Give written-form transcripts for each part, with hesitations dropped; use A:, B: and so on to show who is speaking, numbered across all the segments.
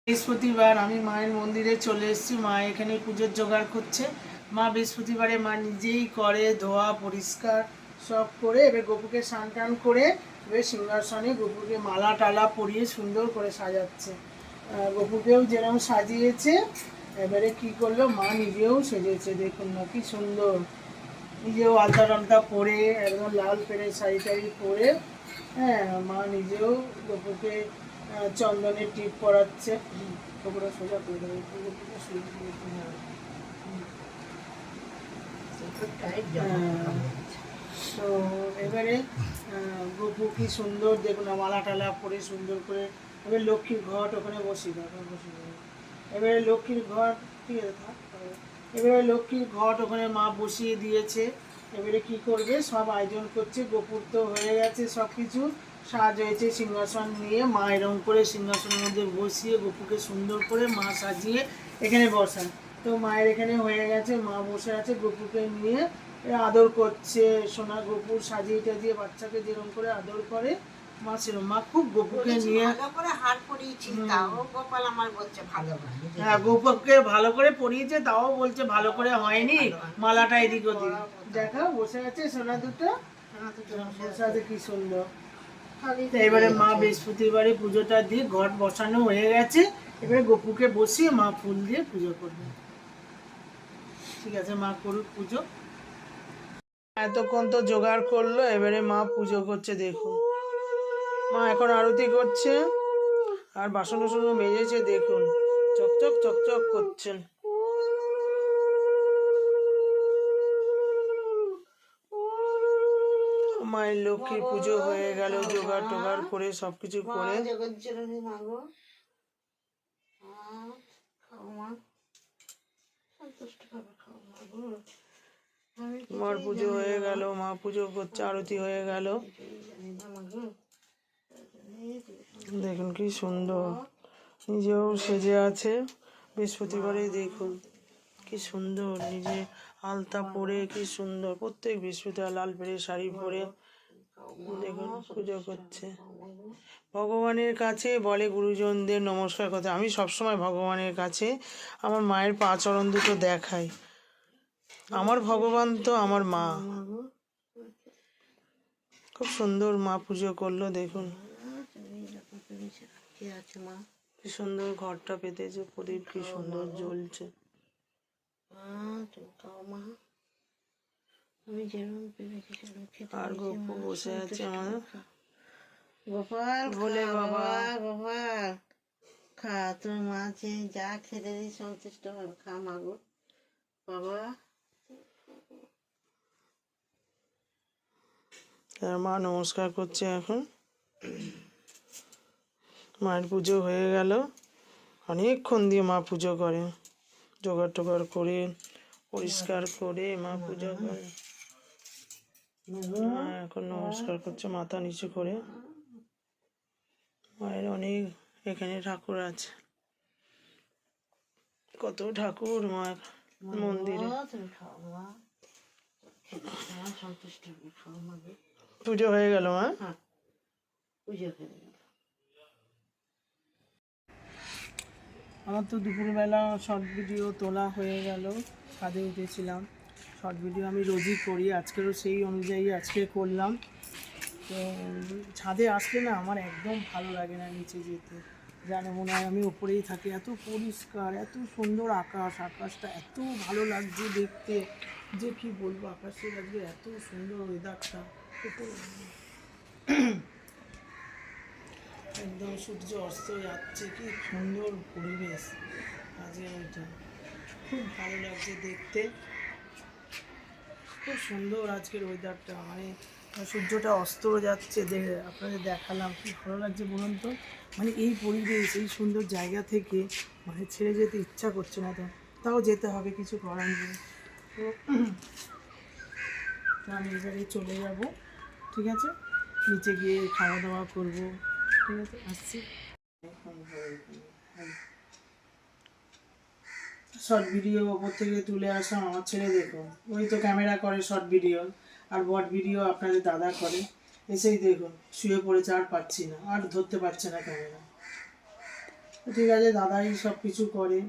A: বৃহস্পতিবার আমি মায়ের মন্দিরে চলে এসেছি। মা এখানে পুজোর জোগাড় করছে। মা বৃহস্পতিবারে মা নিজেই করে, ধোয়া পরিষ্কার সব করে এবার গোপুকে স্নান টান করে এবার সিংহাসনে গোপুকে মালা টালা পরিয়ে সুন্দর করে সাজাচ্ছে। গোপুকেও যেরকম সাজিয়েছে এবারে কি করলো, মা নিজেও সেজেছে। দেখুন না কি সুন্দর, নিজেও আলতা টালতা পরে একদম লাল পেরে শাড়ি টাড়ি পরে, হ্যাঁ, মা নিজেও গোপুকে চন্দনের টিপ পরাচ্ছে। ওগুলো সোজা করে দেবে, তো এবারে গোপু কি সুন্দর দেখুন, মালা টালা পরে সুন্দর করে এবার লক্ষ্মীর ঘট ওখানে বসিয়ে দেবো, এবারে লক্ষ্মীর ঘট, ঠিক আছে থাক। এবারে লক্ষ্মীর ঘট ওখানে মা বসিয়ে দিয়েছে। এবারে কি করবে, সব আয়োজন করছে। গোপুর তো হয়ে গেছে, সব কিছু সাজ হয়েছে। সিংহাসন নিয়ে মা এরকম করে সিংহাসনের মধ্যে বসিয়ে গোপুকে সুন্দর করে মা সাজিয়ে এখানে বসান। তো মায়ের এখানে হয়ে গেছে, মা বসে আছে, গোপুকে নিয়ে আদর করছে। সোনা গোপুর সাজিয়ে টাজিয়ে বাচ্চাকে যেরকম করে আদর করে মা সেরকম মা খুব গোপুকে নিয়ে হ্যাঁ, গোপুকে ভালো করে পরিয়েছে, তাও বলছে ভালো করে হয়নি, মালাটা এদিক ওদিক। দেখো বসে আছে সোনা দুটো, বসে আছে কি সুন্দর। এবারে মা বৃহস্পতিবারে পুজোটা দিয়ে ঘট বসানো হয়ে গেছে। এবারে গোপুকে বসিয়ে মা ফুল দিয়ে পুজো করবে। ঠিক আছে, মা করুক পুজো। এতক্ষণ তো জোগাড় করলো, এবারে মা পুজো করছে। দেখুন মা এখন আরতি করছে আর বাসন টাসন মেজেছে। দেখুন চকচক চকচক করছেন। মায়ের লক্ষ্মীর পুজো হয়ে গেল, জোগাড় টোগাড় করে সবকিছু করে মার পুজো হয়ে গেল। মা পুজো করছে, আরতি হয়ে গেল। দেখুন কি সুন্দর, নিজেও সেজে আছে বৃহস্পতিবারে। দেখুন কি সুন্দর, নিজে আলতা পরে কি সুন্দর, প্রত্যেক বৃহস্পতিবার লাল পেরে শাড়ি পরে দেখুন পুজো করছে। ভগবানের কাছে বলে গুরুজনদের নমস্কার করতে। আমি সবসময় ভগবানের কাছে আমার মায়ের পা চরণ দুটো দেখাই। আমার ভগবান তো আমার মা। খুব সুন্দর মা পুজো করলো। দেখুন কি সুন্দর ঘরটা পেতেছে, প্রদীপ কি সুন্দর জ্বলছে। আর গোপু বসে আছে আমাদের গোপাল, ভোলে বাবা। গোপাল খা, তোর মা যা খেতে দিই সন্তুষ্ট হবে, খা মাগো বাবা। মা নমস্কার করছে। এখন মায়ের পুজো হয়ে গেল। অনেকক্ষণ দিয়ে মা পুজো করে, জোগাড় টোগাড় করে পরিষ্কার করে মা পুজো করে। মা এখন নমস্কার করছে মাথা নিচু করে। মায়ের অনেক এখানে ঠাকুর আছে, কত ঠাকুর মায়ের মন্দিরে। পুজো হয়ে গেল মা, পুজো হয়ে গেল। আমার তো দুপুরবেলা শর্ট ভিডিও তোলা হয়ে গেল, ছাদে উঠেছিলাম। শর্ট ভিডিও আমি রোজই করি, আজকেরও সেই অনুযায়ী আজকে করলাম। তো ছাদে আসলে না আমার একদম ভালো লাগে না নিচে যেতে, জানো মনে হয় আমি উপরেই থাকি। এত পরিষ্কার, এত সুন্দর আকাশ, আকাশটা এত ভালো লাগছে দেখতে যে কি বলবো। আকাশের আজকে এত সুন্দর ওয়েদারটা, একদম সূর্য অস্ত যাচ্ছে, কি সুন্দর পরিবেশ আজকে। ওইটা খুব ভালো লাগছে দেখতে, খুব সুন্দর আজকের ওয়েদারটা। মানে সূর্যটা অস্ত যাচ্ছে, আপনাদের দেখালাম, কি ভালো লাগছে বলুন তো। মানে এই পরিবেশ, এই সুন্দর জায়গা থেকে মানে ছেড়ে যেতে ইচ্ছা করছে না, তো তাও যেতে হবে, কিছু করার নেই। তো আমি এবারে চলে যাব, ঠিক আছে, নিচে গিয়ে খাওয়া দাওয়া করবো, ঠিক আছে, আসছি। শর্ট ভিডিও ওপর থেকে তুলে আসা আমার ছেলে, দেখুন ওই তো ক্যামেরা করে শর্ট ভিডিও, আর বট ভিডিও আপনাদের দাদা করে। এসেই দেখুন শুয়ে পড়েছে, আর পাচ্ছি না, আর ধরতে পারছে না ক্যামেরা। ঠিক আছে, দাদাই সব কিছু করে।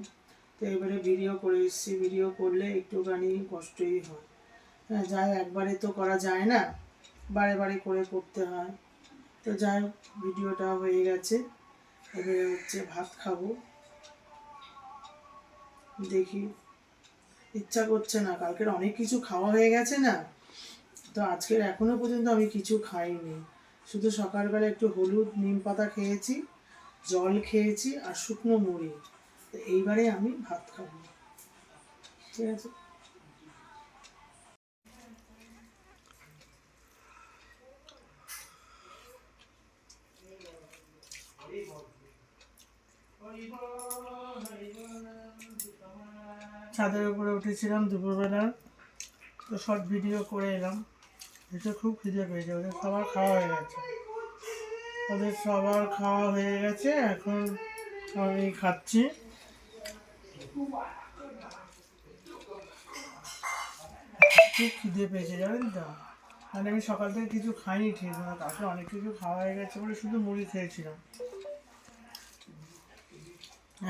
A: তো এবারে ভিডিও করে এসেছি, ভিডিও করলে একটুখানি কষ্টই হয়। হ্যাঁ, যাই একবারে তো করা যায় না, বারে বারে করে করতে হয়। তো যাই হোক, ভিডিওটা হয়ে গেছে, এবারে হচ্ছে ভাত খাবো। দেখি, ইচ্ছা করছে না, কালকের অনেক কিছু খাওয়া হয়ে গেছে না, তো আজকের এখনো পর্যন্ত আমি কিছু খাইনি। শুধু সকালবেলা একটু হলুদ নিম পাতা খেয়েছি, জল খেয়েছি আর শুকনো মুড়ি। তো এইবারে আমি ভাত খাবো, ঠিক আছে। ছাদের উপরে উঠেছিলাম দুপুরবেলা, তো শর্ট ভিডিও করে এলাম। এটা খুব খিদে পেয়েছে, ওদের সবার খাওয়া হয়ে গেছে, ওদের সবার খাওয়া হয়ে গেছে, এখন আমি খাচ্ছি। খুব খিদে পেয়েছে জানেন তো, মানে আমি সকাল থেকে কিছু খাইনি ঠিক না, তারপরে অনেক কিছু খাওয়া হয়ে গেছে বলে শুধু মুড়ি খেয়েছিলাম,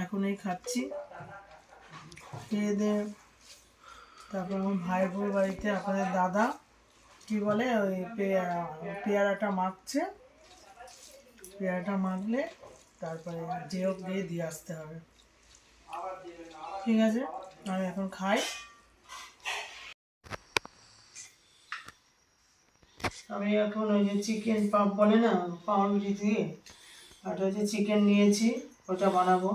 A: এখন এই খাচ্ছি। খেয়ে দিয়ে তারপর আমার ভাইয়ের বাড়িতে আপনাদের দাদা কি বলে ওই পেয়ারাটা মাখছে, পেয়ারাটা মাখলে তারপরে যেও গিয়ে দিয়ে আসতে হবে। ঠিক আছে, আমি এখন খাই। আমি এখন ওই যে চিকেন পাপ বলে না, পাউরুটি দিয়ে, ওটা হচ্ছে চিকেন নিয়েছি, ওটা বানাবো।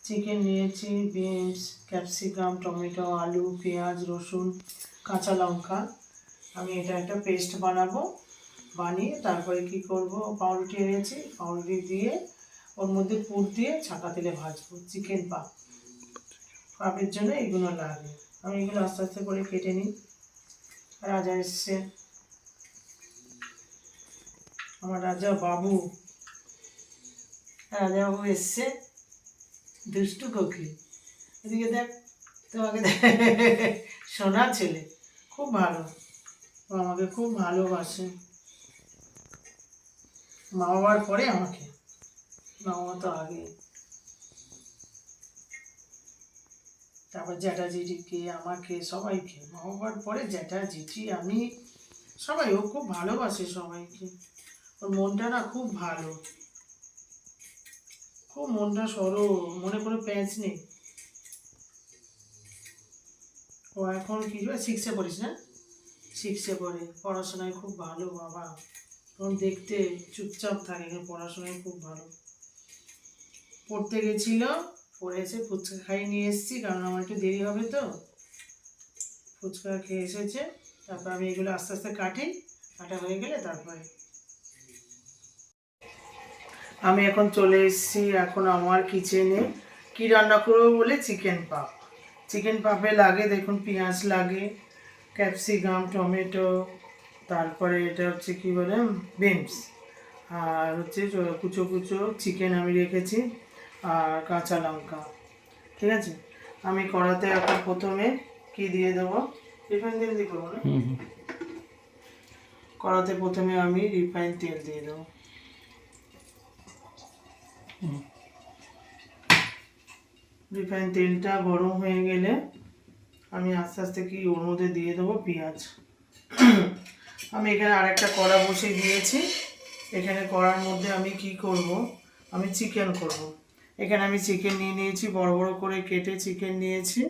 A: চিকেন নিয়েছি, বিনস, ক্যাপসিকাম, টমেটো, আলু, পেঁয়াজ, রসুন, কাঁচা লঙ্কা। আমি এটা একটা পেস্ট বানাবো, বানিয়ে তারপরে কি করব, পাউরুটি এনেছি, পাউরুটি দিয়ে ওর মধ্যে পুর দিয়ে ছাকা তেলে ভাজবো চিকেন পাপ। পাপের জন্য এগুলো লাগে, আমি এগুলো আস্তে আস্তে করে কেটে নিই। রাজা এসছে, আমার রাজা বাবু, রাজা বাবু এসছে, দুষ্টু কোকিল। এদিকে দেখ, তোমাকে দেখ, সোনা ছেলে, খুব ভালো, ও আমাকে খুব ভালোবাসে। মা বাবার পরে আমাকে, মা বাবা তো আগে, তারপর জ্যাঠা জেঠিকে, আমাকে, সবাইকে। মা বাবার পরে জ্যাঠা জেঠি, আমি, সবাই। ও খুব ভালোবাসে সবাইকে, ওর মনটা না খুব ভালো, খুব মনটা সরল, মনে কোনো প্যাঁচ নেই। ও এখন কি 6-এ পড়িস না, 6-এ পড়ে, পড়াশোনায় খুব ভালো বাবা। তখন দেখতে চুপচাপ থাকে, কিন্তু পড়াশোনায় খুব ভালো। পড়তে গেছিল, পড়ে এসে ফুচকা খাইয়ে নিয়ে এসেছি, কারণ আমার একটু দেরি হবে তো। ফুচকা খেয়ে এসেছে, তারপর আমি এগুলো আস্তে আস্তে কাটি, কাটা হয়ে গেলে তারপরে আমি এখন চলে এসেছি। এখন আমার কিচেনে কি রান্না করবো বলে, চিকেন পাপ। চিকেন পাপে লাগে দেখুন, পেঁয়াজ লাগে, ক্যাপসিকাম, টমেটো, তারপরে এটা হচ্ছে কি বলে বিনস, আর হচ্ছে কুচো কুচো চিকেন আমি রেখেছি, আর কাঁচা লঙ্কা। ঠিক আছে, আমি কড়াতে এখন প্রথমে কি দিয়ে দেবো, রিফাইন তেল দিয়ে করবো না, কড়াতে প্রথমে আমি রিফাইন তেল দিয়ে দেবো। রিফাইন তেলটা গরম হয়ে গেলে আমি আস্তে আস্তে কি ওর মধ্যে দিয়ে দেবো পেঁয়াজ। আমি এখানে আরেকটা কড়া বসিয়ে দিয়েছি, এখানে কড়ার মধ্যে আমি কি করব, আমি চিকেন করব। এখানে আমি চিকেন নিয়ে নিয়েছি, বড় বড় করে কেটে চিকেন নিয়েছি,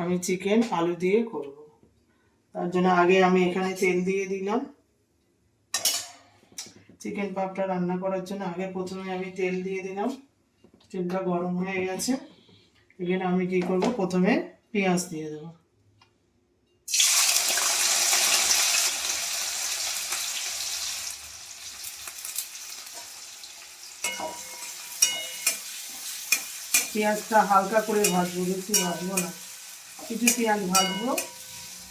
A: আমি চিকেন আলু দিয়ে করব। তার জন্য আগে আমি এখানে তেল দিয়ে দিলাম। চিকেন পাপটা রান্না করার জন্য আগে প্রথমে আমি তেল দিয়ে দিলাম, তেলটা গরম হয়ে গেছে। এখানে আমি কি করব, প্রথমে পেঁয়াজ দিয়ে দেবো। পেঁয়াজটা হালকা করে ভাজবো, বেশি ভাজবো না, কিছু পেঁয়াজ ভাজবো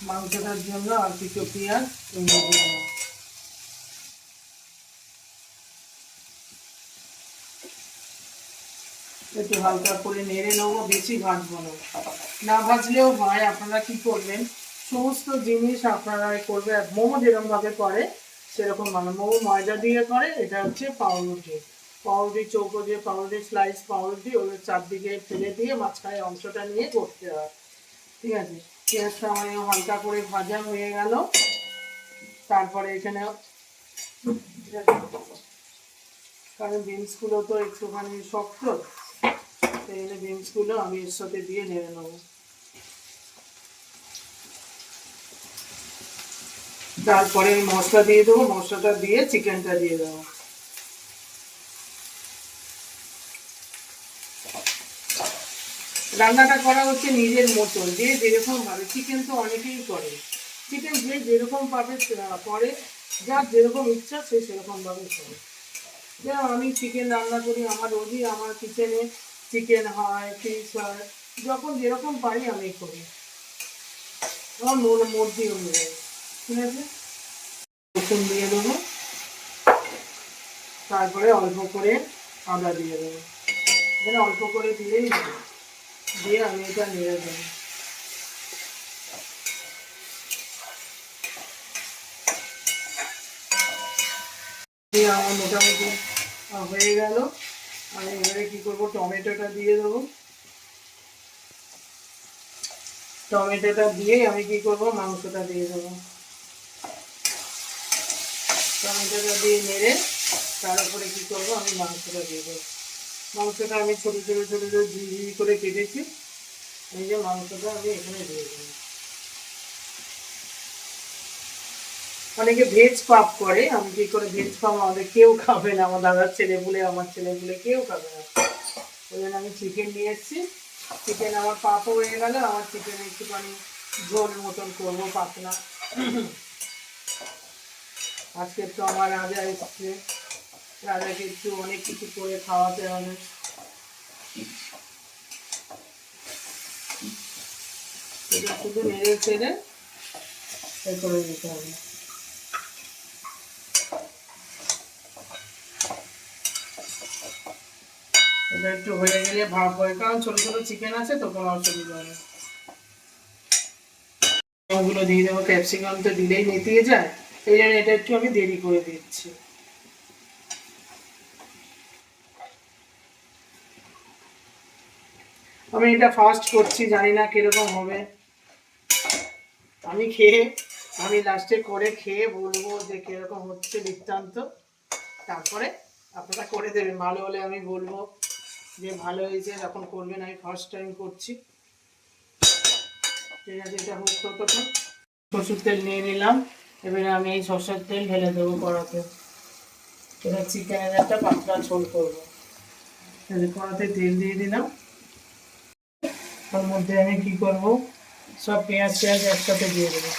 A: মাংসটার জন্য, আর কিছু পেঁয়াজ একটু হালকা করে নেড়ে নেবো, বেশি ভাজবো না, না ভাজলেও হয়। আপনারা কি করবেন, সমস্ত জিনিস আপনারা করবে, মোমো যেরকম ভাবে করে সেরকম ভাবে। মোমো ময়দা দিয়ে করে, এটা হচ্ছে পাউরুটি, পাউরুটি চৌকো দিয়ে পাউরুটি স্লাইস পাউরুটি ওর চারদিকে ফেলে দিয়ে মাঝখানে অংশটা নিয়ে করতে হয়। ঠিক আছে, পেঁয়াজটা আমার হালকা করে ভাজা হয়ে গেল। তারপরে এখানে কারণ বিনসগুলো তো একটুখানি শক্ত, সেই জন্য বিনসগুলো আমি এর সাথে দিয়ে নেড়ে নেবো। তারপরে মশলা দিয়ে দেবো, মশলাটা দিয়ে চিকেনটা দিয়ে দেবো। রান্নাটা করা হচ্ছে নিজের মতন, যে যেরকম ভাবে, চিকেন তো অনেকেই করে, চিকেন যে যেরকম ভাবে করে, যার যেরকম ইচ্ছা সে সেরকম ভাবে করে। যেমন আমি চিকেন রান্না করি, আমার রোজই আমার কিচেনে চিকেন হয়, ফিশ হয়, যখন যেরকম পারি আমি করি আমার মর্জি অনুযায়ী। ঠিক আছে, রসুন দিয়ে দেবো, তারপরে অল্প করে আদা দিয়ে দেবো, এখানে অল্প করে দিলেই দেবো, দিয়ে আমি এটা নেড়ে দেবো। দিয়ে আমার মোটামুটি হয়ে গেল। আমি এবারে কি করবো, টমেটোটা দিয়ে দেবো। টমেটোটা দিয়ে আমি কি করবো, মাংসটা দিয়ে দেবো। টমেটোটা দিয়ে নেড়ে তার উপরে কি করবো, আমি মাংসটা দিয়ে দেবো। মাংসটা আমি ছোটো ছোটো ছোটো ছোটো ঝিঝি করে কেটেছি, এই যে মাংসটা আমি এখানে দিয়ে দেবো। অনেকে ভেজ পাপ করে, আমি কি করে, ভেজ পাপ আমাদের কেউ খাবে না, আমার দাদার ছেলেপুলে আমার ছেলেপুলে কেউ খাবে না, ওই জন্য আমি চিকেন নিয়ে এসেছি। চিকেন আমার পাপও হয়ে গেল, আমার চিকেন একটুখানি ঝোল মতন করবো পাতলা। আজকে তো আমার রাজা এসছে, রাজাকে একটু অনেক কিছু করে খাওয়াতে হবে। এটা শুধু নেড়ে ছেড়ে এ করে দিতে হবে। এটা একটু হয়ে গেলে ভাব হয়, কারণ ছোট ছোট চিকেন আছে তো কোনো অসুবিধা নেই। ওগুলো দিয়ে দেবো, ক্যাপসিকাম তো দিলেই নেতিয়ে যায়, এই জন্য এটা একটু আমি দেরি করে দিচ্ছি। আমি এটা ফার্স্ট করছি, জানি না কিরকম হবে, আমি খেয়ে, আমি লাস্টে করে খেয়ে বলবো যে কিরকম হচ্ছে বৃত্তান্ত, তারপরে আপনারা করে দেবেন। ভালো হলে আমি বলবো যে ভালো হয়েছে, যখন করবেন, আমি ফার্স্ট টাইম করছি। ঠিক আছে, এটা হোক ততক্ষণ। সরষের তেল নিয়ে নিলাম, এবারে আমি এই সরষের তেল ঢেলে দেবো কড়াতে। এবার চিকেনের একটা পাতলা ঝোল করবো। কড়াতে তেল দিয়ে দিলাম, ওর মধ্যে আমি কি করব, সব পেঁয়াজ পেঁয়াজ একসাথে দিয়ে দেবো।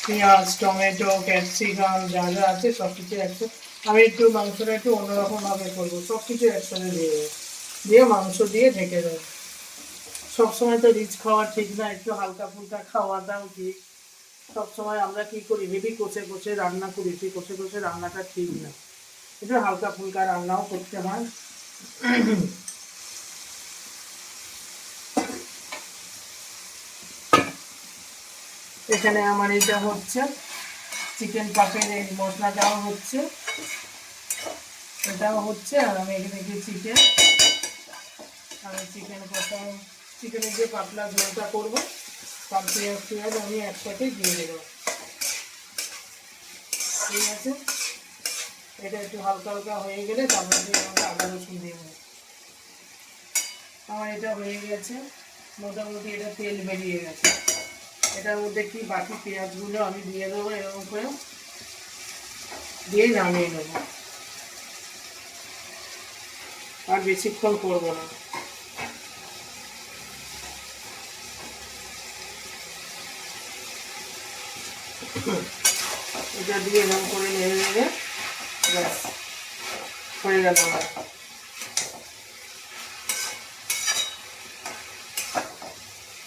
A: পেঁয়াজ, টমেটো, ক্যাপসিকাম যা যা আছে সব কিছু একসাথে। আমি একটু মাংসটা একটু অন্যরকমভাবে করবো, সব কিছু একসাথে দিয়ে দেবো, দিয়ে মাংস দিয়ে ঢেকে দেবো। সবসময় তো রিচ খাওয়া ঠিক না, একটু হালকা ফুলকা খাওয়াটাও ঠিক। সবসময় আমরা কি করি, হেভি কষে কষে রান্না করি, সেই কষে কষে রান্নাটা ঠিক না, একটু হালকা ফুলকা রান্নাও করতে হয়। এখানে আমার এটা হচ্ছে চিকেন পাপের এই মশলাটাও হচ্ছে, এটাও হচ্ছে, আর আমি এখানে যে চিকেন, আমি চিকেন কষা, চিকেনের যে পাতলা ঝোলটা করবো, সব পেঁয়াজ পেঁয়াজ আমি একসাথে দিয়ে দেবো। ঠিক আছে, এটা একটু হালকা হালকা হয়ে গেলে তারপরে আমাকে আদা রসুন দিয়ে দেবো। আমার এটা হয়ে গেছে, মোটামুটি এটা তেল বেরিয়ে গেছে। এটার মধ্যে কি বাকি পেঁয়াজগুলো আমি দিয়ে দেবো, এরকম করে দিয়ে নামিয়ে নেবো, আর বেশিক্ষণ করবো না। এটা দিয়ে এরকম করে নেড়ে নেড়ে ব্যাস হয়ে গেল আমার।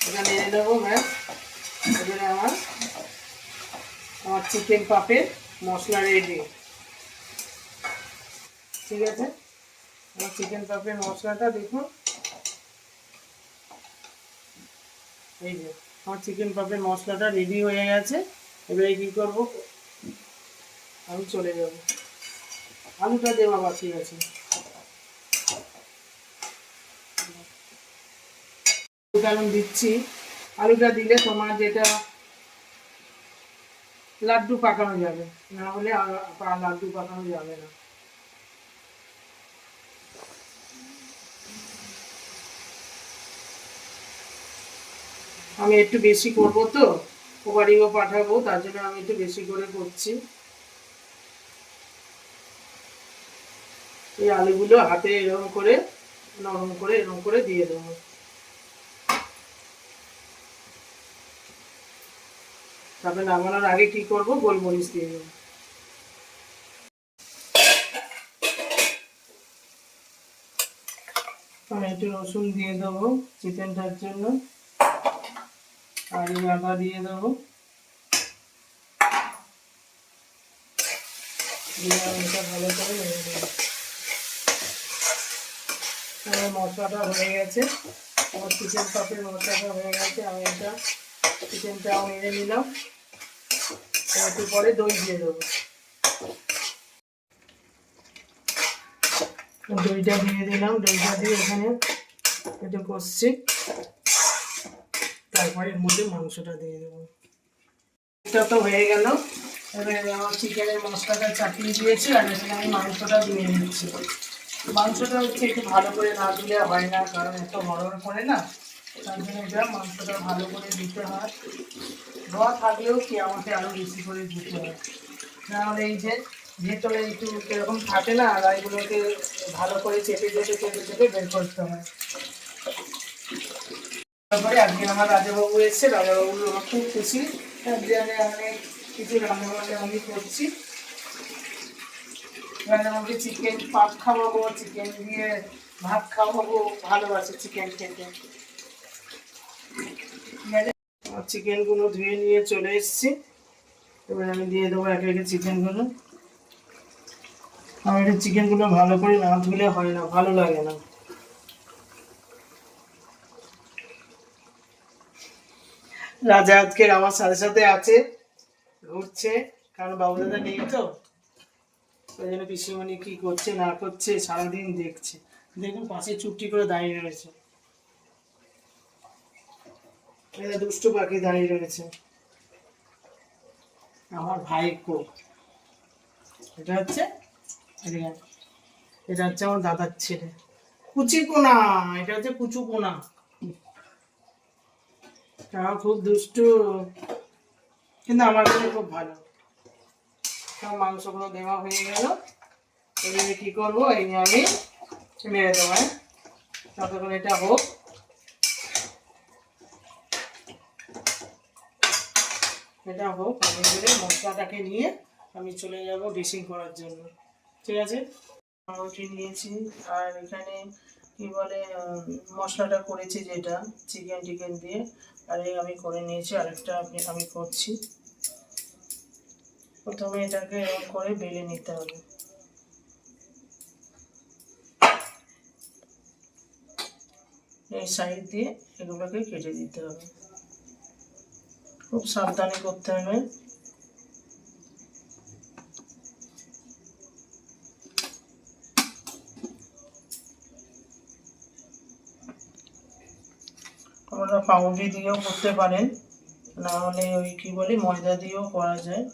A: এটা নেড়ে নেবো ব্যাস। এবারে আমার আমার চিকেন পাপের মশলা রেডি। ঠিক আছে, আমার চিকেন পাপের মশলাটা দেখুন, এই যে আমার চিকেন পাপের মশলাটা রেডি হয়ে গেছে। এবারে কি করব, আমি চলে যাব, আলুটা দেওয়া বাকি আছে। কারণ দিচ্ছি, আলুটা দিলে তোমার যেটা লাড্ডু পাকানো যাবে, না হলে লাড্ডু পাকানো যাবে না। আমি একটু বেশি করবো তো, ও বাড়িও পাঠাবো, তার জন্য আমি একটু বেশি করে করছি। এই আলুগুলো হাতে এরকম করে নরম করে এরকম করে দিয়ে দেবো। তারপরে নামানোর আগে কি করব, গোলমরিচ দিয়ে দেবো। আমি একটু রসুন দিয়ে দেবো চিকেনটার জন্য, আর আদা দিয়ে দেবো, দিয়ে এটা ভালো করে নেড়ে দেবো। আমার মশলাটা হয়ে গেছে, আমার চিকেন পাপের মশলাটা হয়ে গেছে। আমি এটা চিকেনটাও নেড়ে নিলাম, একটু পরে দই দিয়ে দেবো। দইটা দিয়ে দিলাম, দইটা দিয়ে এখানে একটু কষছি, তারপরে এর মধ্যে মাংসটা দিয়ে দেবো। এটা তো হয়ে গেল। এবারে আমার চিকেনের মশলাটা চাপিয়ে দিয়েছি, আর এখানে আমি মাংসটা দিয়ে নিচ্ছি। মাংসটা হচ্ছে একটু ভালো করে না দিলে হয় না, কারণ এত গরম করে না, তার জন্য এটা মাংসটা ভালো করে দিতে হয়। ধোয়া থাকলেও কি আমাকে আরও বেশি করে দিতে হয়, নাহলে এই যে ভেতরে একটু এরকম থাকে না, আর এগুলোকে ভালো করে চেপে চেপে চেপে চেপে বের করতে হয়। তারপরে আজকে আমার রাজাবাবু এসছে, রাজাবাবু আমার খুব খুশি, যে আমি অনেক কিছু রান্নাবান্না আমি করছি। রাজাবাবুকে চিকেন পাপ খাওয়াবো, চিকেন দিয়ে ভাত খাওয়াবো, ভালোবাসে চিকেন খেতে। চিকেনগুলো ধুয়ে নিয়ে চলে এসেছি, এবার আমি দিয়ে দেবো একে একে চিকেনগুলো। আমার এটা চিকেনগুলো ভালো করে না ধুলে হয় না, ভালো লাগে না। রাজা আজকে আমার সাথে সাথে আছে, ঘুরছে, কারণ বাবু দাদা নেই তো, ওই জন্য পিসিমণি কি করছে না করছে সারাদিন দেখছে। দেখুন পাশে চুপটি করে দাঁড়িয়ে রয়েছে, এটা দুষ্টু পাখি দাঁড়িয়ে রয়েছে। আমার ভাইপো, এটা হচ্ছে এটা হচ্ছে আমার দাদার ছেলে কুচি কোনা, এটা হচ্ছে কুচু কোনা। তাও খুব দুষ্টু, কিন্তু আমার কাছে খুব ভালো। সব মাংসগুলো দেওয়া হয়ে গেল, এবারে কি করবো, এই আমি মেরে দেবো। হ্যাঁ, ততক্ষণ এটা হোক। এটা হোক, আমি এবারে মশলাটাকে নিয়ে আমি চলে যাব ড্রেসিং করার জন্য। ঠিক আছে, পাউরুটি নিয়েছি, আর এখানে কি বলে মশলাটা করেছি যেটা চিকেন টিকেন দিয়ে, আর এই আমি করে নিয়েছি। আরেকটা আমি করছি। প্রথমে এটাকে এরকম করে বেলে নিতে হবে, এই সাইড দিয়ে এগুলোকে কেটে দিতে হবে, খুব সাবধানে করতে হবে। আপনারা পাউরুটি দিয়েও করতে পারেন, না হলে ওই কি বলে ময়দা দিয়েও করা যায়।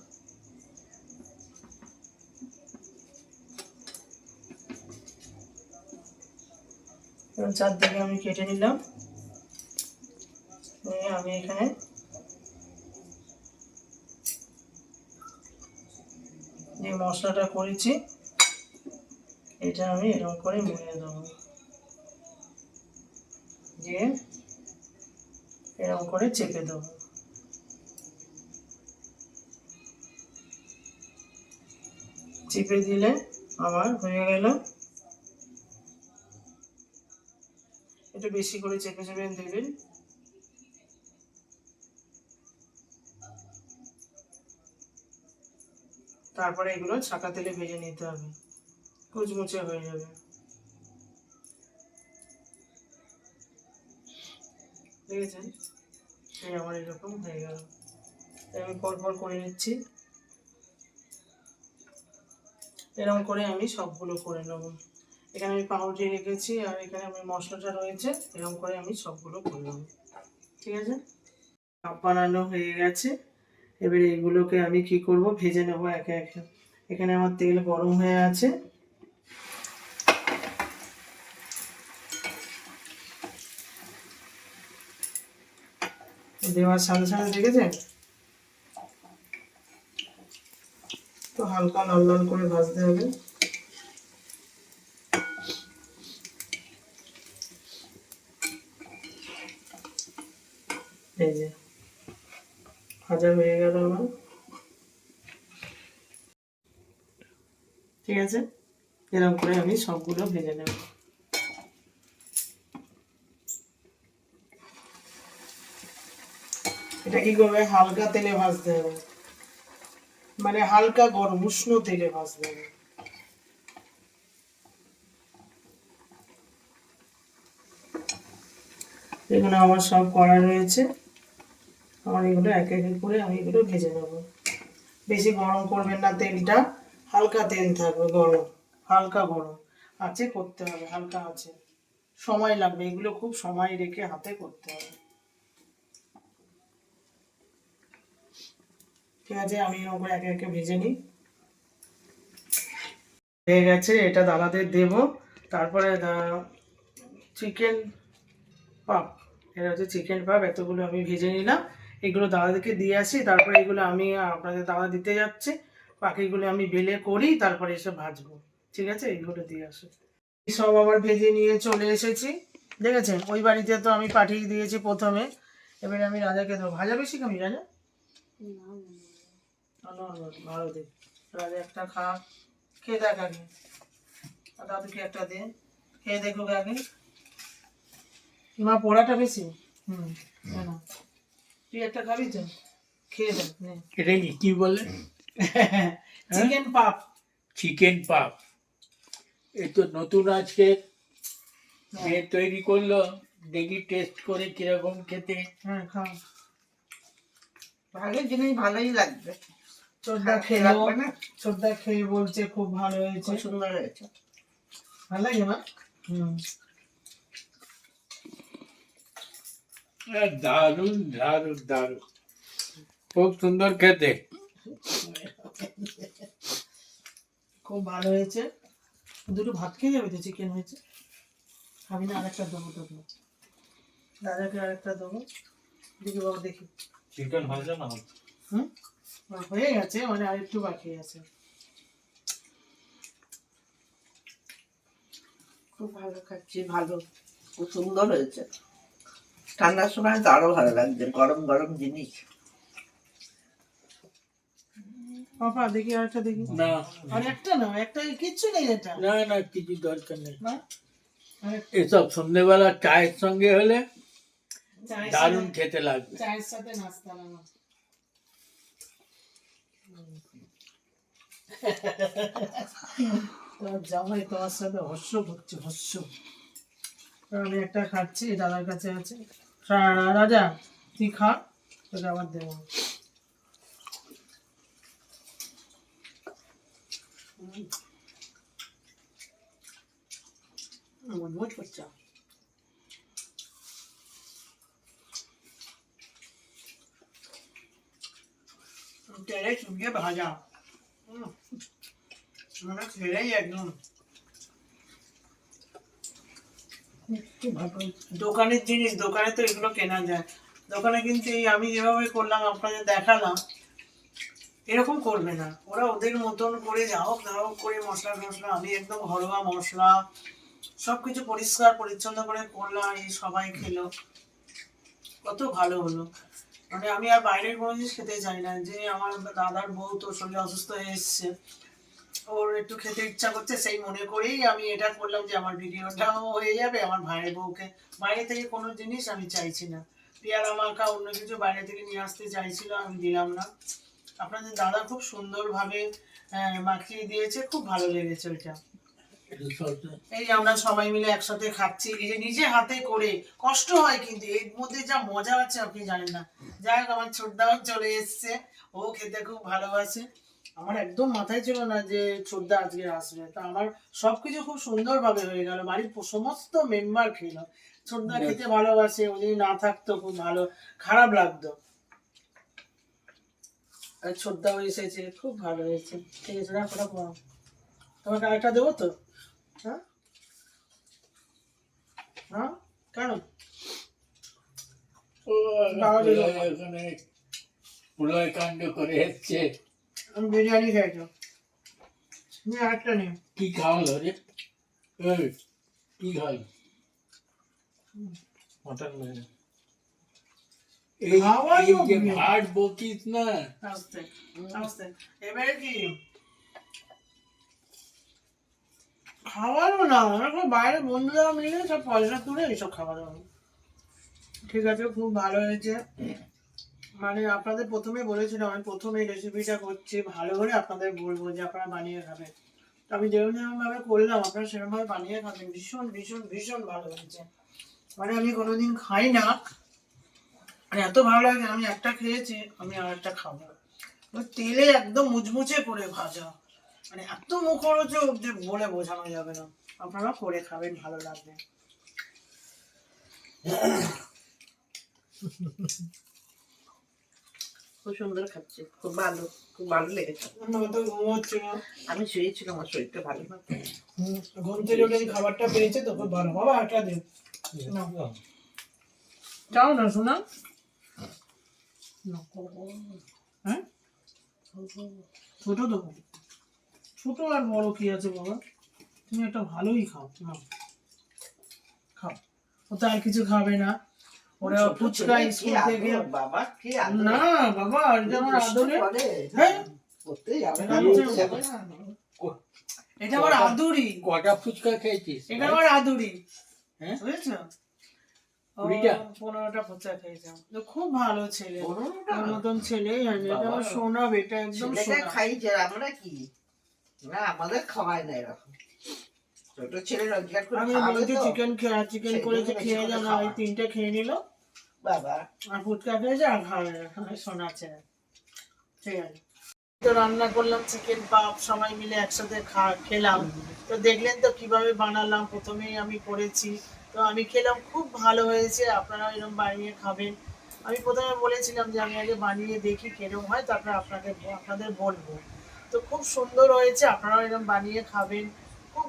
A: চারদিকে আমি কেটে নিলাম, আমি এখানে যে মশলাটা করেছি এটা আমি এরকম করে মুড়ে দেবো, দিয়ে এরকম করে চেপে দেবো। চেপে দিলে আমার হয়ে গেল। একটু বেশি করে চেপে চেপে দেবেন। তারপরে এগুলো ছাকা তেলে ভেজে নিতে হবে, কুচমুচে হয়ে যাবে। দেখেছেন, এই আমার এরকম হয়ে গেল। আমি পরপর করে নিচ্ছি, এরকম করে আমি সবগুলো করে নেব। এখানে আমি পাউরুটি রেখেছি, আর এখানে আমি মশলাটা রয়েছে, এরকম করে আমি সবগুলো করে নেব। ঠিক আছে, ভাপ বানানো হয়ে গেছে। এবারে এগুলোকে আমি কি করব, ভেজে নেবো একে একে। এখানে আমার তেল গরম হয়ে আছে। দেওয়ার সাথে সাথে দেখেছেন তো হালকা লাল লাল করে ভাজতে হবে। এই যে ভাজা হয়ে গেল আমার। ঠিক আছে, এরকম করে আমি সবগুলো ভেজে নেব। এটা কি করবে, হালকা তেলে ভাজতে হবে, মানে হালকা গরম উষ্ণ তেলে ভাজতে হবে। এগুলো আমার সব করা রয়েছে। আমার এগুলো এক এক করে আমি এগুলো ভেজে নেব। বেশি গরম করবেন না তেলটা, হালকা তেল থাকবে, গরম হালকা গরম আছে করতে হবে, হালকা আছে। সময় লাগবে, এগুলো খুব সময় রেখে হাতে করতে হবে। ঠিক আছে, আমি ওগুলো একে একে ভেজে নিই। হয়ে গেছে, এটা দাদাদের দেব। তারপরে চিকেন পাপ, এটা হচ্ছে চিকেন পাপ, এতগুলো আমি ভেজে নিলাম। এগুলো দাদাদেরকে দিয়ে আসি, তারপরে এগুলো আমি আপনাদের দাদা দিতে যাচ্ছে। বাকিগুলো আমি বেলে করি, তারপরে এসে ভাজবো। ঠিক আছে, এইগুলো দিয়ে আসি। সব আবার ভেজে নিয়ে চলে এসেছি। দেখেছেন, ওই বাড়িতে তো আমি পাঠিয়ে দিয়েছি প্রথমে। এবারে আমি রাজাকে দেবো। ভাজা বেশি খাবি রাজা? ভালো দে, রাজা একটা খা, খেয়ে দেখ আগে। আর দাদুকে একটা দে, খেয়ে দেখুক আগে। মা পোড়াটা বেশি। হুম, না তুই একটা খাবি তো, খেয়ে দেখ।
B: এটা কি বলে?
A: চিকেন পাপ।
B: চিকেন পাপ। এ তো নতুন আজকে যে তৈরি করলো, দেখি টেস্ট করে কিরকম খেতে।
A: হ্যাঁ খাও,
C: ভালো জিনিস ভালোই লাগবে।
A: ছোটদা খেয়ে
C: লাগবে না,
A: ছোটদা খেয়ে বলছে খুব ভালো হয়েছে,
C: খুব সুন্দর হয়েছে।
A: ভালো লাগে মা? হুম,
B: দারুণ দারুণ দারুণ, খুব সুন্দর খেতে।
A: খুব ভালো হয়েছে। দুটো ভাত খেয়ে যাবে তো, চিকেন হয়েছে। খাবি না? আরেকটা দেবো তোকে, দাদাকে আরেকটা দেবো। দেখি বাবা, দেখি।
B: চিকেন হয়েছে না?
A: হুম, হয়ে গেছে, মানে আরেকটু বাকি আছে।
C: খুব ভালো খাচ্ছি, ভালো, খুব সুন্দর হয়েছে। ঠান্ডার সময় তো আরো ভালো লাগছে, গরম গরম জিনিস।
A: পাপা দেখি আরেকটা দেখি।
B: না
A: আর একটা না, একটা কিচ্ছু নেই এটা।
B: না না, কিছু দরকার নেই।
A: না, আরেকটা।
B: এসব সন্ধ্যেবেলা চায়ের সঙ্গে হলে
A: চায়ের
B: দারুণ
A: সাথে,
B: খেতে লাগবে।
A: চায়ের সাথে নাস্তা না। তোমার জামাই তোমার সাথে হস্য করছে, হস্য। আমি একটা খাচ্ছি, দাদার কাছে আছে। রাজা তুই খা, তোকে আবার দেবো। মজবুত করছে। তেলে চুবিয়ে ভাজা, মানে ছেড়েই একদম। দোকানের জিনিস, দোকানে তো এগুলো কেনা যায়। দোকানে কিন্তু এই আমি যেভাবে করলাম আপনাদের দেখালাম, এরকম করবে না ওরা। ওদের মতন করে যা হোক না হোক করে মশলা টশলা, আমি একদম ঘরোয়া মশলা সবকিছু পরিষ্কার পরিচ্ছন্ন করে করলাম। এই সবাই খেলো, কত ভালো হলো। মানে আমি আর বাইরের কোনো জিনিস খেতে চাই না। যে আমার দাদার বউ তো শরীর অসুস্থ হয়ে এসছে, ওর একটু খেতে ইচ্ছা করছে, সেই মনে করেই আমি এটা করলাম যে আমার ভিডিওটাও হয়ে যাবে। আমার ভাইয়ের বউকে বাইরে থেকে কোনো জিনিস আমি চাইছি না। পেয়ারা মাখা অন্য কিছু বাইরে থেকে নিয়ে আসতে চাইছিল, আমি দিলাম না। আপনাদের দাদা খুব সুন্দরভাবে মাখিয়ে দিয়েছে, খুব ভালো লেগেছে ওইটা। এই যে আমরা সবাই মিলে একসাথে খাচ্ছি, এই যে নিজে হাতে করে, কষ্ট হয় কিন্তু এর মধ্যে যা মজা আছে আপনি জানেন না। যাই হোক, আমার ছোটদাও চলে এসছে, ও খেতে খুব ভালোবাসে। আমার একদম মাথায় ছিল না যে ছোটদা আজকে আসবে, তা আমার সবকিছু খুব সুন্দরভাবে হয়ে গেল। বাড়ির সমস্ত মেম্বার খেলো, ছোটদা খেতে ভালোবাসে, ও যদি না থাকতো খুব ভালো খারাপ লাগতো। আর ছোটদাও এসেছে, খুব ভালো হয়েছে। ঠিক আছে, রাখো রাখো। তোমাকে আরেকটা দেবো তো? হ্যাঁ হ্যাঁ, কেন?
B: ও
A: বাবা দিলো।
B: এখানে প্রলয় কাণ্ড করে এসছে।
A: আমি বিরিয়ানি খাইছো, তুমি আরেকটা নিও।
B: কি খাওয়ালো রে? এই, কি খাওয়ালো?
D: মটন বিরিয়ানি।
B: এই
A: খাওয়ালো
B: এই যে
A: কি?
B: ভাট বকিস না,
A: আস্তে আস্তে। এবারে কি খাওয়ানো না, এরকম বাইরে বন্ধুরা মিলে সব পয়সা তুলে এইসব খাওয়া দাওয়া। ঠিক আছে, খুব ভালো হয়েছে। মানে আপনাদের প্রথমে বলেছিলাম, আমি প্রথমে এই রেসিপিটা করছি, ভালো হলে আপনাদের বলবো যে আপনারা বানিয়ে খাবেন। তো আমি যেরকম ভাবে করলাম আপনারা সেরকম ভাবে বানিয়ে খাবেন, ভীষণ ভীষণ ভীষণ ভালো হয়েছে। মানে আমি কোনোদিন খাই না, মানে এত ভালো লাগে। আমি একটা খেয়েছি, আমি আর একটা খাবো। ওই তেলে একদম মুচমুচে করে ভাজা, মানে এত মুখরোচক যে বলে বোঝানো যাবে না। আপনারা করে খাবেন, ভালো লাগবে।
C: খুব সুন্দর খাচ্ছে, খুব ভালো, খুব ভালো লেগেছে।
A: আমার তো ঘুমোচ্ছিল,
C: আমি শুয়েছিলাম, আমার শরীরটা ভালো না।
A: ঘুম থেকে উঠে এই খাবারটা পেয়েছে তো খুব ভালো। বাবা একটা দিন নাও। চাও না শোনা? হ্যাঁ, ছোট তো, ছোট আর বড় কি আছে বাবা, তুমি একটা ভালোই খাও। নাও খাও, ও তো আর কিছু খাবে না। ওরা
C: ছোট
A: ফুচকা
C: ছেলে,
A: স্কুল
C: কি
A: থেকে।
C: আদর, বাবা কি আদর।
A: না বাবা, এটা আমার
C: দুষ্টু
A: আদরে।
C: করে।
A: হ্যাঁ,
C: করতেই যাবে না,
A: এটা
C: করতে
A: হচ্ছে-
C: যাবে না।
A: এটা আমার আদুরি,
B: কটা ফুচকা খেয়েছিস?
A: এটা আমার আদুরি।
B: হ্যাঁ?
A: বুঝেছো?
B: 20টা?
A: 15টা ফুচকা খেয়েছিলাম। তো খুব ভালো ছেলে,
C: 15টা?
A: ওর মতন ছেলেই আছে। এটা আমার
C: বাবা।
A: সোনা বেটা, একদম
C: ছেলেটা
A: সোনা।
C: খাই যে আমরা কি না, আমাদের খাওয়ায় না এরকম। ছোট ছেলে রোজগার করে
A: আমি
C: খাবে
A: বলছি
C: তো।
A: চিকেন চিকেন
C: সেই
A: করেছে,
C: জন্য বেশি
A: খেয়ে
C: করে
A: যাও না,
C: খাওয়া।
A: এই 3টে খেয়ে নিল
C: বাবা
A: আর ফুচকা খেয়েছে আর খাবে না। আমার সোনা ছেলে। ঠিক আছে, তো রান্না করলাম চিকেন পাপ, সবাই মিলে একসাথে খেলাম। তো দেখলেন তো কিভাবে বানালাম, প্রথমেই আমি করেছি। তো আমি খেলাম, খুব ভালো হয়েছে। আপনারা এরকম বানিয়ে খাবেন। আমি প্রথমে বলেছিলাম যে আমি আগে বানিয়ে দেখি কিরকম হয়, তারপরে আপনাদের বলবো। তো খুব সুন্দর হয়েছে, আপনারাও এরকম বানিয়ে খাবেন। খুব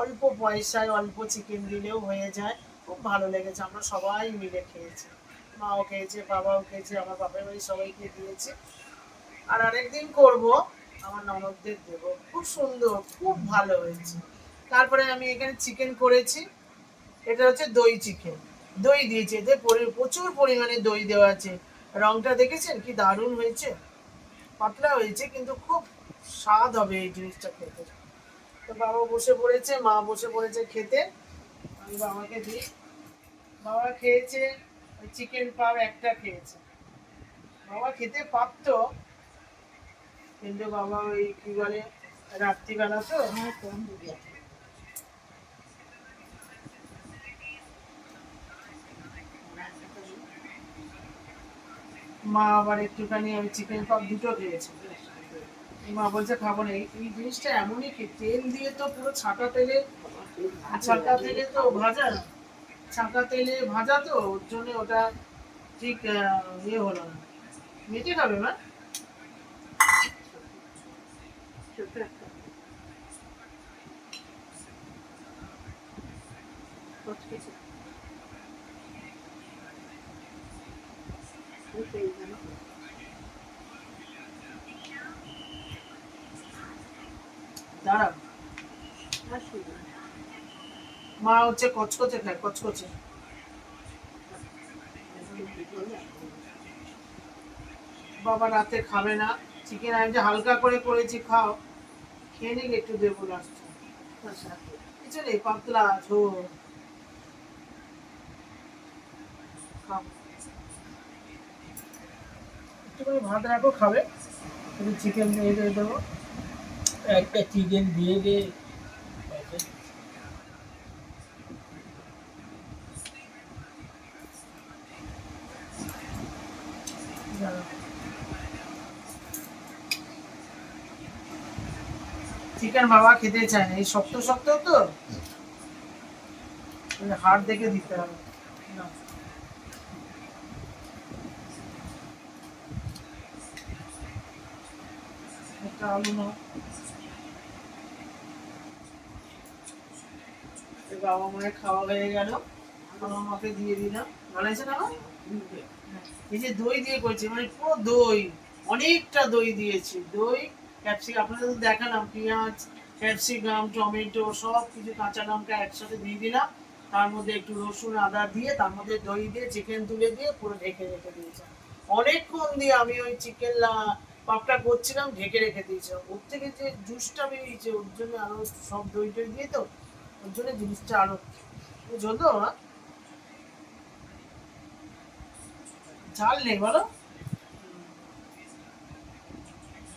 A: অল্প পয়সায় অল্প চিকেন দিলেও হয়ে যায়। খুব ভালো লেগেছে, আমরা সবাই মিলে খেয়েছি। মাও খেয়েছে, বাবাও খেয়েছে, আমার বাপের বাড়ি সবাইকে দিয়েছে। আর আরেকদিন করব, আমার ননদদের দেবো। খুব সুন্দর, খুব ভালো হয়েছে। তারপরে আমি এখানে চিকেন করেছি, এটা হচ্ছে দই চিকেন। দই দিয়েছে, এতে প্রচুর পরিমাণে দই দেওয়া আছে। রংটা দেখেছেন কি দারুণ হয়েছে, পাতলা হয়েছে কিন্তু খুব স্বাদ হবে এই জিনিসটা খেতে। তো বাবা বসে পড়েছে, মা বসে পড়েছে খেতে। আমি বাবাকে দিই, বাবা খেয়েছে। ওই চিকেন পাও একটা খেয়েছে, বাবা খেতে পারতো কিন্তু বাবা ওই কি বলে রাত্রিবেলা তো। মা আবার একটুখানি ওই চিকেন পাপ দুটো খেয়েছে। মা বলছে খাবো না। এই জিনিসটা এমনই কি, তেল দিয়ে তো পুরো ছাঁকা তেলে তো ভাজা, ছাঁকা তেলে ভাজা, তো ওর জন্য ওটা ঠিক ইয়ে হলো না। মেটে খাবে মা? দাঁড়াও, মা হচ্ছে কচকচে খায়, কচকচে। বাবা রাতে খাবে না চিকেন, আমি যে হালকা করে করেছি, খাও, খেয়ে নিলে একটু দেবো লাস্টে। কিছু নেই, পাতলা ঝোল, খাও। একটুখানি ভাত রাখো, খাবে, একটু চিকেন দিয়ে দেবো।
B: একটা চিকেন দিয়ে দে।
A: চিকেন বাবা খেতে চায় না, এই শক্ত শক্ত তো, হাড় দেখে দিতে হবে। না একটা আলু নাও। এই বাবা মায়ের খাওয়া হয়ে গেল, আমার মাকে দিয়ে দিলাম। ভালো আছে না মা? এই যে দই দিয়ে করছি, মানে পুরো দই, অনেকটা দই দিয়েছি। দই, ক্যাপসিকাম, আপনাদের তো দেখালাম, পেঁয়াজ, ক্যাপসিকাম, টমেটো, সব কিছু, কাঁচা লঙ্কা একসাথে দিয়ে দিলাম। তার মধ্যে একটু রসুন আদা দিয়ে, তার মধ্যে দই দিয়ে, চিকেন তুলে দিয়ে পুরো ঢেকে রেখে দিয়েছি। অনেকক্ষণ দিয়ে আমি ওই চিকেন পাপটা করছিলাম, ঢেকে রেখে দিয়েছিলাম। ওর থেকে যে জুসটা বেরিয়েছে, ওর জন্য আরো সব দই টই দিয়ে তো, ওর জন্য জিনিসটা আরো, বুঝলো তো? ঝাল নেই বলো?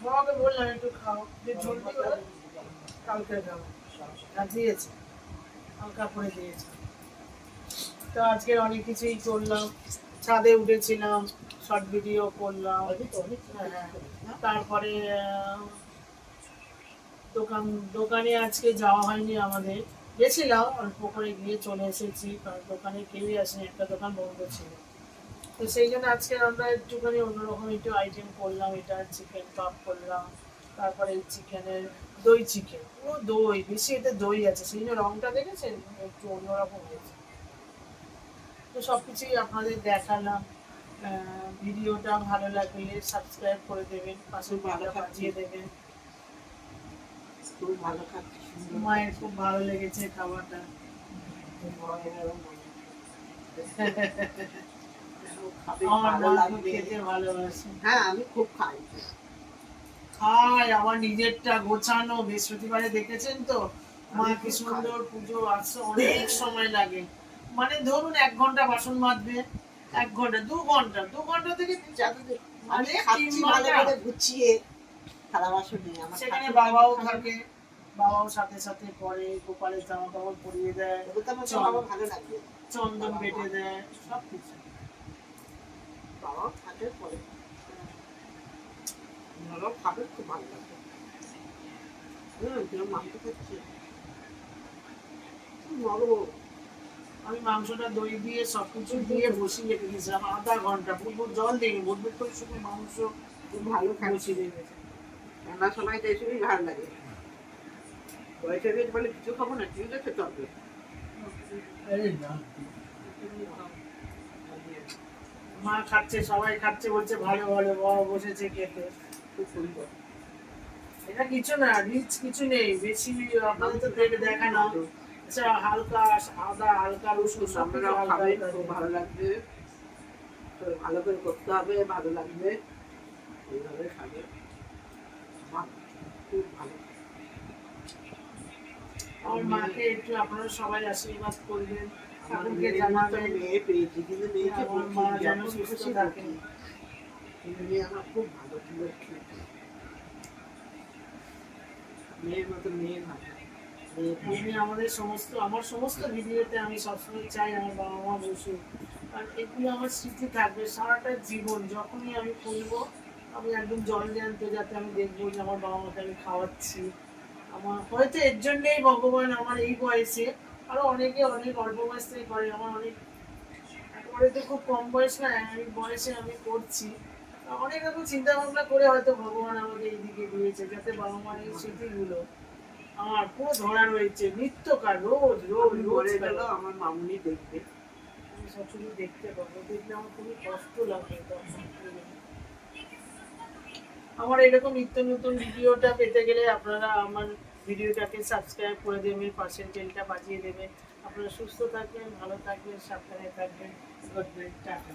A: বাবাকে বললাম একটু খাও, যে ঝোল দিই বলো, কালকে খাবো। আর দিয়েছে, হালকা করে দিয়েছে। তো আজকে অনেক কিছুই করলাম, ছাদে উঠেছিলাম, শর্ট ভিডিও করলাম। হ্যাঁ, তারপরে দোকানে আজকে যাওয়া হয়নি আমাদের, গেছিলাম অল্প করে, গিয়ে চলে এসেছি, কারণ দোকানে কেউই আসেনি, একটা দোকান বন্ধ ছিল। তো সেই জন্য আজকে আমরা একটুখানি অন্যরকম একটু আইটেম করলাম। এটা চিকেন পাপ করলাম, তারপরে চিকেনের দই চিকেন, পুরো দই, বেশি এতে দই আছে, সেই জন্য রংটা দেখেছেন একটু অন্যরকম হয়েছে। তো সব কিছুই আপনাদের দেখালাম। ভিডিওটা ভালো লাগলে সাবস্ক্রাইব করে দেবেন, পাশে ভালো বাজিয়ে দেবেন।
C: খুব ভালো খাচ্ছি, সুন্দর
A: মায়ের খুব ভালো লেগেছে খাবারটা।
C: খাবে,
A: আমার
C: ভালো
A: মা খুব
C: লাগবে।
A: খেতে ভালোবাসে।
C: হ্যাঁ, আমি খুব খাই।
A: খাই, আমার নিজেরটা গোছানো, বৃহস্পতিবারে দেখেছেন তো মা
C: আমি
A: কি
C: খুব
A: সুন্দর পুজো আসছে, অনেক সময় লাগে। মানে ধরুন 1 ঘন্টা বাসন মাজবে, 1 ঘন্টা, 2 ঘন্টা, 2 ঘন্টা থেকে
C: যাদের আমি
A: অনেক
C: খাচ্ছি
A: 3
C: ভালো
A: ঘন্টা।
C: করে গুছিয়ে, থালা বাসন নেই আমার।
A: সেখানে
C: ঠাকুর
A: বাবাও
C: খাবে।
A: থাকে, বাবাও সাথে সাথে করে, গোপালের জামা কাপড় পরিয়ে দেয়,
C: এগুলো তো আমার
A: চল-
C: আমার ভালো লাগবে।
A: চন্দন বেটে দেয়, সব কিছু।
C: বাবাও থাকে পরে, বাবাও খাবে, খুব ভালো লাগবে। কিরম মাংস খাচ্ছি, নরম।
A: আমি মাংসটা দই দিয়ে সবকিছু দিয়ে বসিয়ে রেখে দিয়েছিলাম 1/2 ঘন্টা, বুটবুট জল দিই, বুটবুট করে শুধু মাংস
C: খুব ভালো খাচ্ছি।
A: বসিয়ে রেখেছি।
C: রান্নার সময় তো এসবই ভালো লাগে। বয়সে বেশ বলে কিছু খাবো না, ঠিক আছে চলবে।
B: আরে না,
A: মা খাচ্ছে, সবাই খাচ্ছে, বলছে ভালো ভালো, বাবা বসেছে খেতে।
C: খুব সুন্দর।
A: এটা কিছু না, রিচ কিছু নেই বেশি, আপনাদের তো দেখে দেখানো। আচ্ছা, হালকা আদা, হালকা রসুন, সব কিছু
C: আপনারাও
A: হালকা
C: খাবেন,
A: হালকা
C: খুব
A: দিয়ে।
C: ভালো লাগবে। তো ভালো করে করতে হবে, ভালো লাগবে, এইভাবে খাবে। বাহ, খুব ভালো।
A: আমার মাকে একটু আপনারা সবাই আশীর্বাদ করবেন,
C: আমার
A: ঠাকুরকে
C: মেয়ের মতো
A: জানাবেন
C: মেয়ে পেয়েছি, কিন্তু মেয়েকে
A: আমার
C: বলছি
A: মা যেন
C: যখন
A: সুস্থ
C: খুশি
A: থাকে।
C: বলছি। কিন্তু মেয়ে আমার খুব ভালো, লক্ষ্মী। মেয়ের মতো মেয়ে ভালো। মেয়ে পেয়েছি।
A: আমি আমাদের সমস্ত, আমার সমস্ত ভিডিওতে আমি সবসময় চাই আমার বাবা মা বসুক, আর এগুলো আমার স্মৃতি থাকবে সারাটা জীবন। যখনই আমি খুলবো, আমি একদম জল জ্যান্ত, যাতে আমি দেখবো যে আমার বাবা মাকে আমি খাওয়াচ্ছি। আমার হয়তো এর জন্যেই ভগবান আমার এই বয়সে, আরো অনেকে অনেক অল্প বয়স থেকে করে, আমার অনেক, একেবারে তো খুব কম বয়স না, এই বয়সে আমি করছি। অনেক রকম চিন্তা ভাবনা করে হয়তো ভগবান আমাকে এইদিকে দিয়েছে, যাতে বাবা মার এই স্মৃতিগুলো আমার পুরো ধরা রয়েছে, নিত্যকার, রোজ রোজ
C: আমি
A: রোজ
C: মরে
A: বেলা।
C: গেলেও আমার মামুনি দেখবে।
A: আমি সবকিছু দেখতে পাবো, দেখলে আমার খুবই কষ্ট লাগে তখন। আমার এরকম নিত্য নতুন ভিডিওটা পেতে গেলে আপনারা আমার ভিডিওটাকে সাবস্ক্রাইব করে দেবেন, পাশের বেলটা বাজিয়ে দেবেন। আপনারা সুস্থ থাকবেন, ভালো থাকবেন, সাবধানে থাকবেন। Good night, tata.